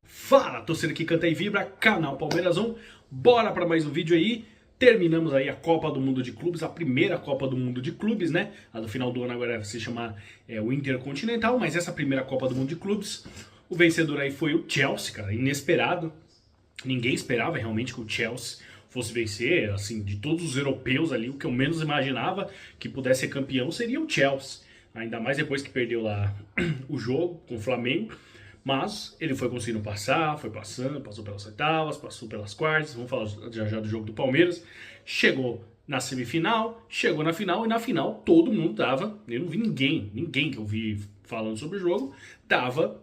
Fala, torcida que canta e vibra, canal Palmeiras 1. Bora para mais um vídeo aí. Terminamos aí a Copa do Mundo de Clubes, a primeira Copa do Mundo de Clubes, né? A do final do ano agora vai se chamar o Intercontinental, mas essa primeira Copa do Mundo de Clubes, o vencedor aí foi o Chelsea, cara, inesperado. Ninguém esperava realmente que o Chelsea fosse vencer, assim, de todos os europeus ali, o que eu menos imaginava que pudesse ser campeão seria o Chelsea. Ainda mais depois que perdeu lá o jogo com o Flamengo. Mas ele foi conseguindo passar, foi passando, passou pelas oitavas, passou pelas quartas. Vamos falar já do jogo do Palmeiras. Chegou na semifinal, chegou na final, e na final todo mundo dava. Eu não vi ninguém que eu vi falando sobre o jogo, dava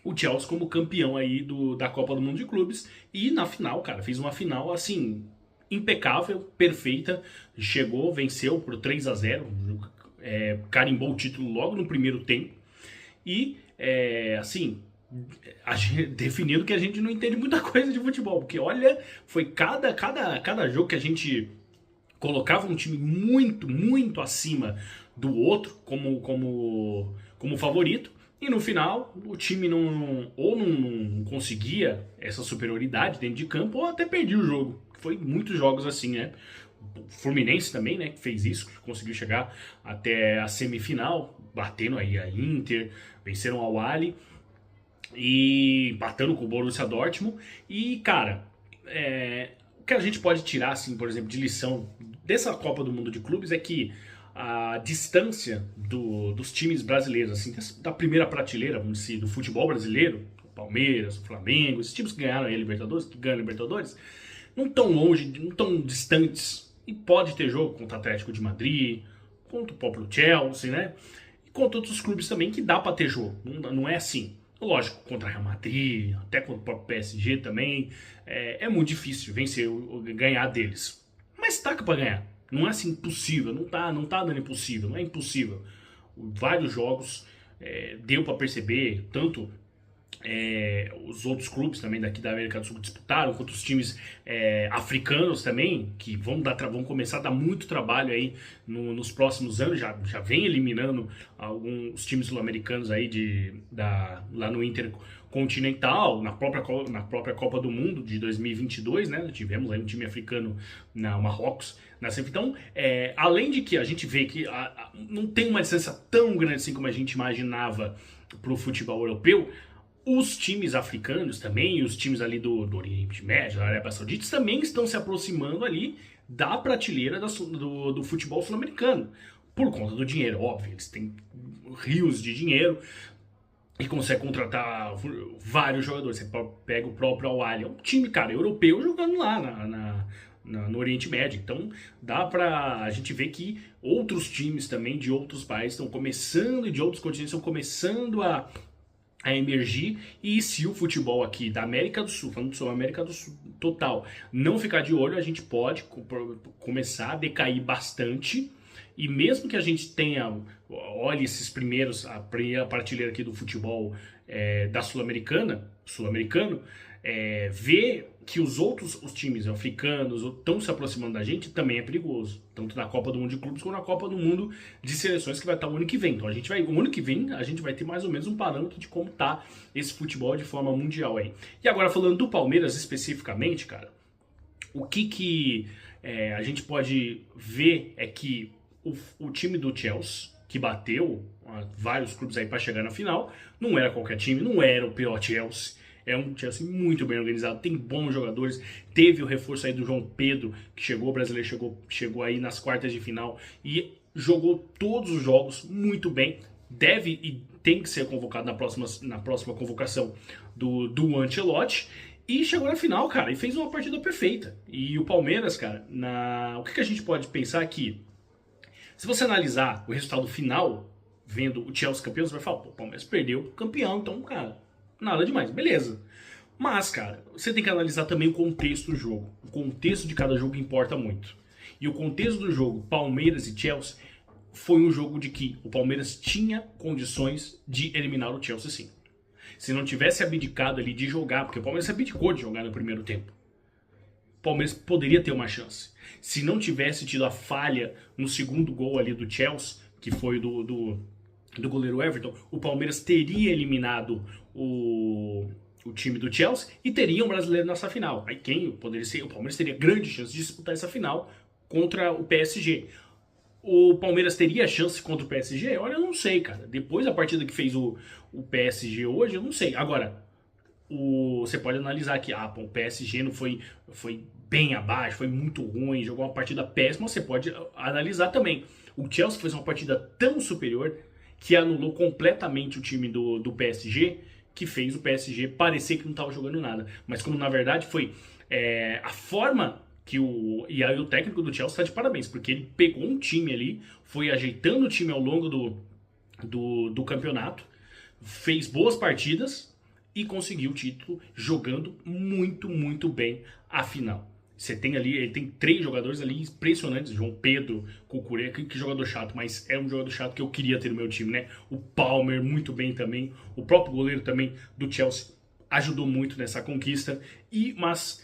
o Chelsea como campeão aí da Copa do Mundo de Clubes. E na final, cara, fez uma final assim, impecável, perfeita. Chegou, venceu por 3-0, carimbou o título logo no primeiro tempo. E, assim, definindo que a gente não entende muita coisa de futebol, porque olha, foi cada jogo que a gente colocava um time muito acima do outro como favorito, e no final o time não conseguia essa superioridade dentro de campo, ou até perdia o jogo. Foi muitos jogos assim, né? O Fluminense também, né, que fez isso, que conseguiu chegar até a semifinal, batendo aí a Inter, venceram a Al e empatando com o Borussia Dortmund. E, cara, o que a gente pode tirar, assim, por exemplo, de lição dessa Copa do Mundo de Clubes é que a distância dos times brasileiros, assim, da primeira prateleira, vamos dizer, do futebol brasileiro, o Palmeiras, o Flamengo, esses times que ganharam a Libertadores, que ganham a Libertadores, não tão longe, não tão distantes. E pode ter jogo contra o Atlético de Madrid, contra o próprio Chelsea, né? E contra outros clubes também que dá pra ter jogo. Não é assim. Lógico, contra o Real Madrid, até contra o próprio PSG também. É muito difícil vencer, ganhar deles. Mas taca pra ganhar. Não é assim impossível. Não tá dando impossível. Não é impossível. Vários jogos deu pra perceber, tanto os outros clubes também daqui da América do Sul disputaram, quanto os times africanos também, que vão começar a dar muito trabalho aí nos próximos anos, já vem eliminando alguns times sul-americanos aí lá no Intercontinental, na própria Copa do Mundo de 2022, né? Tivemos aí um time africano na Marrocos. Então, além de que a gente vê que não tem uma distância tão grande assim como a gente imaginava para o futebol europeu, os times africanos também, e os times ali do Oriente Médio, da Arábia Saudita, também estão se aproximando ali da prateleira do futebol sul-americano. Por conta do dinheiro, óbvio. Eles têm rios de dinheiro e conseguem contratar vários jogadores. Você pega o próprio Al-Ahly, é um time, cara, europeu jogando lá no Oriente Médio. Então dá pra a gente ver que outros times também de outros países estão começando, e de outros continentes estão começando a emergir. E se o futebol aqui da América do Sul, falando sobre a América do Sul total, não ficar de olho, a gente pode começar a decair bastante. E mesmo que a gente tenha, olhe esses a primeira prateleira aqui do futebol da sul-americano, ver que os times africanos estão se aproximando da gente também é perigoso. Tanto na Copa do Mundo de Clubes quanto na Copa do Mundo de Seleções, que vai estar o ano que vem. Então o ano que vem a gente vai ter mais ou menos um parâmetro de como tá esse futebol de forma mundial aí. E agora falando do Palmeiras especificamente, cara, o que a gente pode ver é que o time do Chelsea, que bateu vários clubes aí para chegar na final, não era qualquer time, não era o pior Chelsea. É um Chelsea muito bem organizado, tem bons jogadores. Teve o reforço aí do João Pedro, que chegou, o brasileiro chegou aí nas quartas de final e jogou todos os jogos muito bem. Deve e tem que ser convocado na próxima convocação do Ancelotti. E chegou na final, cara, e fez uma partida perfeita. E o Palmeiras, cara, o que a gente pode pensar aqui? Se você analisar o resultado final, vendo o Chelsea campeão, você vai falar, pô, o Palmeiras perdeu o campeão, então, cara, nada demais, beleza. Mas, cara, você tem que analisar também o contexto do jogo. O contexto de cada jogo importa muito. E o contexto do jogo, Palmeiras e Chelsea, foi um jogo de que o Palmeiras tinha condições de eliminar o Chelsea, sim. Se não tivesse abdicado ali de jogar, porque o Palmeiras abdicou de jogar no primeiro tempo, o Palmeiras poderia ter uma chance. Se não tivesse tido a falha no segundo gol ali do Chelsea, que foi do do goleiro Everton, o Palmeiras teria eliminado o time do Chelsea e teria um brasileiro nessa final. Aí quem poderia ser? O Palmeiras teria grande chance de disputar essa final contra o PSG. O Palmeiras teria chance contra o PSG? Olha, eu não sei, cara. Depois da partida que fez o PSG hoje, eu não sei. Agora, você pode analisar que o PSG não foi bem abaixo, foi muito ruim, jogou uma partida péssima. Você pode analisar também. O Chelsea fez uma partida tão superior que anulou completamente o time do PSG, que fez o PSG parecer que não estava jogando nada. Mas como na verdade foi a forma que e aí o técnico do Chelsea está de parabéns, porque ele pegou um time ali, foi ajeitando o time ao longo do campeonato, fez boas partidas e conseguiu o título jogando muito, muito bem a final. Você tem ali, ele tem 3 jogadores ali impressionantes, João Pedro, Cucurella, que jogador chato, mas é um jogador chato que eu queria ter no meu time, né? O Palmer, muito bem também, o próprio goleiro também do Chelsea ajudou muito nessa conquista, mas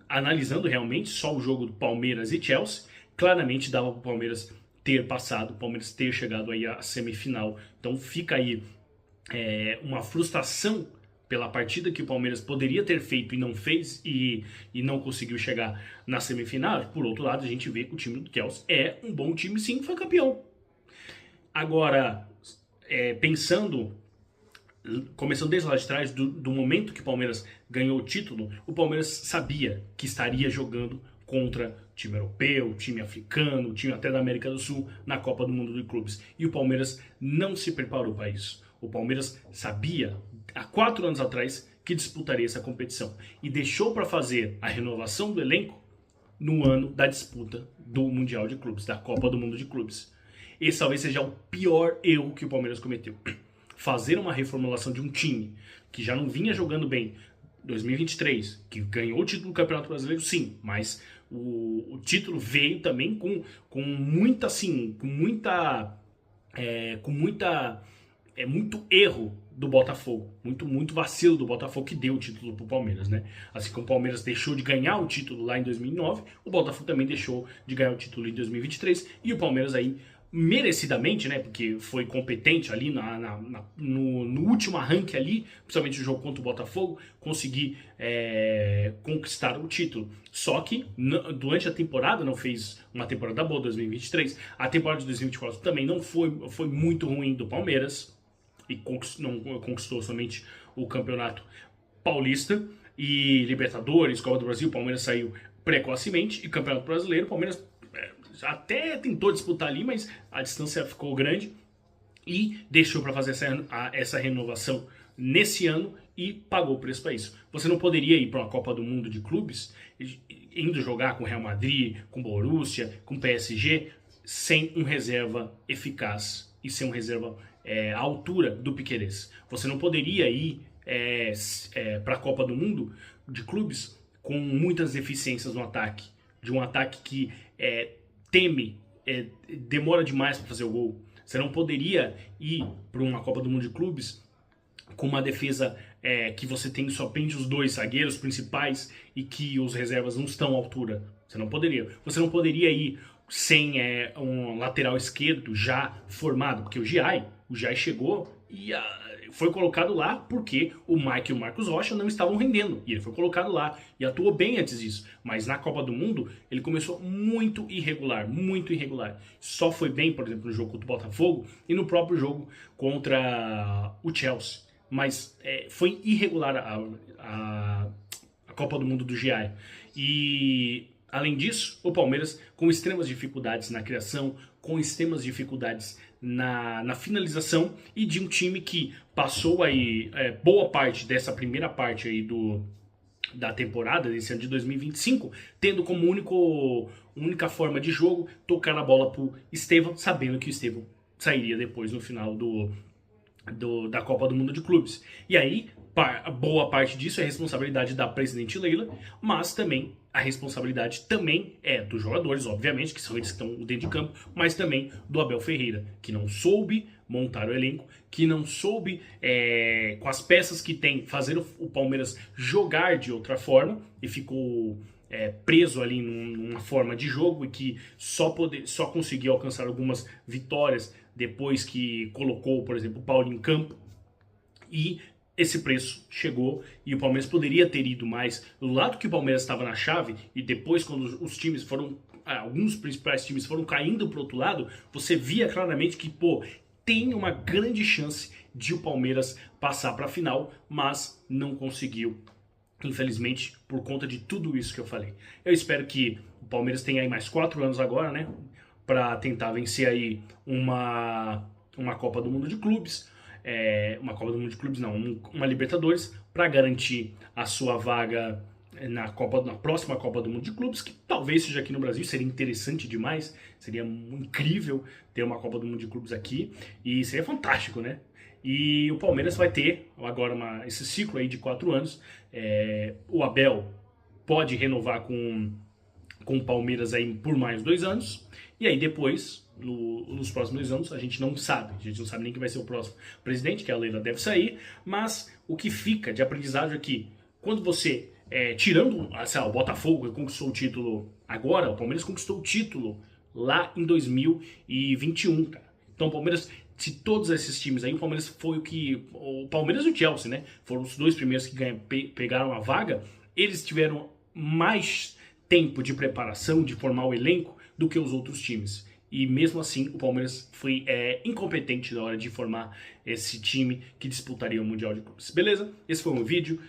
analisando realmente só o jogo do Palmeiras e Chelsea, claramente dava para o Palmeiras ter passado, o Palmeiras ter chegado aí à semifinal. Então fica aí uma frustração pela partida que o Palmeiras poderia ter feito e não fez e não conseguiu chegar na semifinal. Por outro lado, a gente vê que o time do Chelsea é um bom time, sim, foi campeão. Agora, começando desde lá de trás, do momento que o Palmeiras ganhou o título, o Palmeiras sabia que estaria jogando contra time europeu, time africano, time até da América do Sul na Copa do Mundo de Clubes. E o Palmeiras não se preparou para isso. O Palmeiras sabia, há 4 anos atrás, que disputaria essa competição. E deixou para fazer a renovação do elenco no ano da disputa do Mundial de Clubes, da Copa do Mundo de Clubes. Esse talvez seja o pior erro que o Palmeiras cometeu. Fazer uma reformulação de um time que já não vinha jogando bem 2023, que ganhou o título do Campeonato Brasileiro, sim, mas o título veio também com muita, assim, muito erro do Botafogo, muito vacilo do Botafogo que deu o título pro Palmeiras, né? Assim como o Palmeiras deixou de ganhar o título lá em 2009, o Botafogo também deixou de ganhar o título em 2023 e o Palmeiras aí merecidamente, né, porque foi competente ali no último arranque ali, principalmente o jogo contra o Botafogo, conseguir conquistar o título. Só que durante a temporada não fez uma temporada boa, 2023. A temporada de 2024 também não foi muito ruim do Palmeiras e não conquistou somente o Campeonato Paulista e Libertadores, Copa do Brasil. O Palmeiras saiu precocemente e Campeonato Brasileiro, o Palmeiras até tentou disputar ali, mas a distância ficou grande e deixou para fazer essa renovação nesse ano e pagou o preço para isso. Você não poderia ir para uma Copa do Mundo de clubes indo jogar com Real Madrid, com Borussia, com PSG, sem um reserva eficaz e sem um reserva à altura do Piquerez. Você não poderia ir para a Copa do Mundo de clubes com muitas deficiências no ataque, de um ataque que demora demais para fazer o gol. Você não poderia ir para uma Copa do Mundo de Clubes com uma defesa que você tem somente os 2 zagueiros principais e que os reservas não estão à altura. Você não poderia. Você não poderia ir sem um lateral esquerdo já formado, porque o Giai chegou e foi colocado lá porque o Mike e o Marcos Rocha não estavam rendendo. E ele foi colocado lá e atuou bem antes disso. Mas na Copa do Mundo, ele começou muito irregular, muito irregular. Só foi bem, por exemplo, no jogo contra o Botafogo e no próprio jogo contra o Chelsea. Mas foi irregular a Copa do Mundo do GI. E além disso, o Palmeiras com extremas dificuldades na criação, com extremas dificuldades na finalização e de um time que passou aí boa parte dessa primeira parte aí da temporada, desse ano de 2025, tendo como única forma de jogo tocar a bola pro Estevão, sabendo que o Estevão sairia depois no final da Copa do Mundo de Clubes. E aí, boa parte disso é responsabilidade da presidente Leila, mas também a responsabilidade também é dos jogadores, obviamente, que são eles que estão dentro de campo, mas também do Abel Ferreira, que não soube montar o elenco, que não soube, com as peças que tem, fazer o Palmeiras jogar de outra forma, e ficou preso ali numa forma de jogo e que só conseguiu alcançar algumas vitórias depois que colocou, por exemplo, o Paulo em campo. E esse preço chegou e o Palmeiras poderia ter ido mais do lado que o Palmeiras estava na chave, e depois quando os times foram, alguns principais times foram caindo para o outro lado, você via claramente que, pô, tem uma grande chance de o Palmeiras passar para a final, mas não conseguiu, infelizmente, por conta de tudo isso que eu falei. Eu espero que o Palmeiras tenha aí mais 4 anos agora, né, para tentar vencer aí uma Copa do Mundo de Clubes, uma Copa do Mundo de Clubes não, uma Libertadores, para garantir a sua vaga na próxima Copa do Mundo de Clubes, que talvez seja aqui no Brasil. Seria interessante demais, seria incrível ter uma Copa do Mundo de Clubes aqui, e seria fantástico, né? E o Palmeiras vai ter agora esse ciclo aí de 4 anos. O Abel pode renovar com o Palmeiras aí por mais 2 anos, e aí depois, nos próximos 2 anos, a gente não sabe nem quem vai ser o próximo presidente, que a Leila deve sair, mas o que fica de aprendizagem é que quando você, tirando, sei lá, o Botafogo, que conquistou o título agora, o Palmeiras conquistou o título lá em 2021, cara. Então o Palmeiras, se todos esses times aí, o Palmeiras foi o Palmeiras e o Chelsea, né, foram os 2 primeiros que pegaram a vaga, eles tiveram mais tempo de preparação, de formar o elenco, do que os outros times. E mesmo assim, o Palmeiras foi incompetente na hora de formar esse time que disputaria o Mundial de Clubes. Beleza? Esse foi o meu vídeo.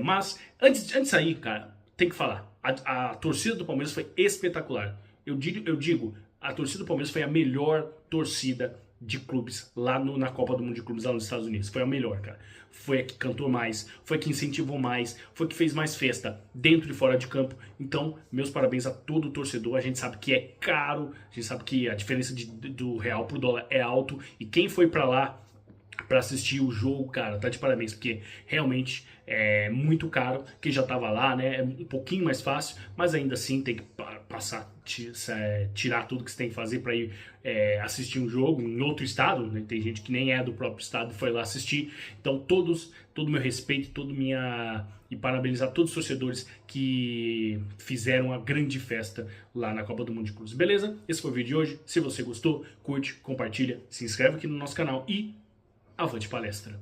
Mas, antes de sair, cara, tem que falar. A torcida do Palmeiras foi espetacular. Eu digo, a torcida do Palmeiras foi a melhor torcida de clubes lá na Copa do Mundo de Clubes lá nos Estados Unidos. Foi a melhor, cara. Foi a que cantou mais, foi a que incentivou mais, foi a que fez mais festa dentro e fora de campo. Então, meus parabéns a todo torcedor. A gente sabe que é caro, a gente sabe que a diferença do real pro dólar é alto, e quem foi pra lá pra assistir o jogo, cara, tá de parabéns, porque realmente é muito caro. Quem já tava lá, né, é um pouquinho mais fácil, mas ainda assim tem que tirar tudo que você tem que fazer para ir assistir um jogo em outro estado, né? Tem gente que nem é do próprio estado e foi lá assistir. Então todo o meu respeito, e parabenizar todos os torcedores que fizeram uma grande festa lá na Copa do Mundo de Clubes. Beleza? Esse foi o vídeo de hoje. Se você gostou, curte, compartilha, se inscreve aqui no nosso canal e avante palestra!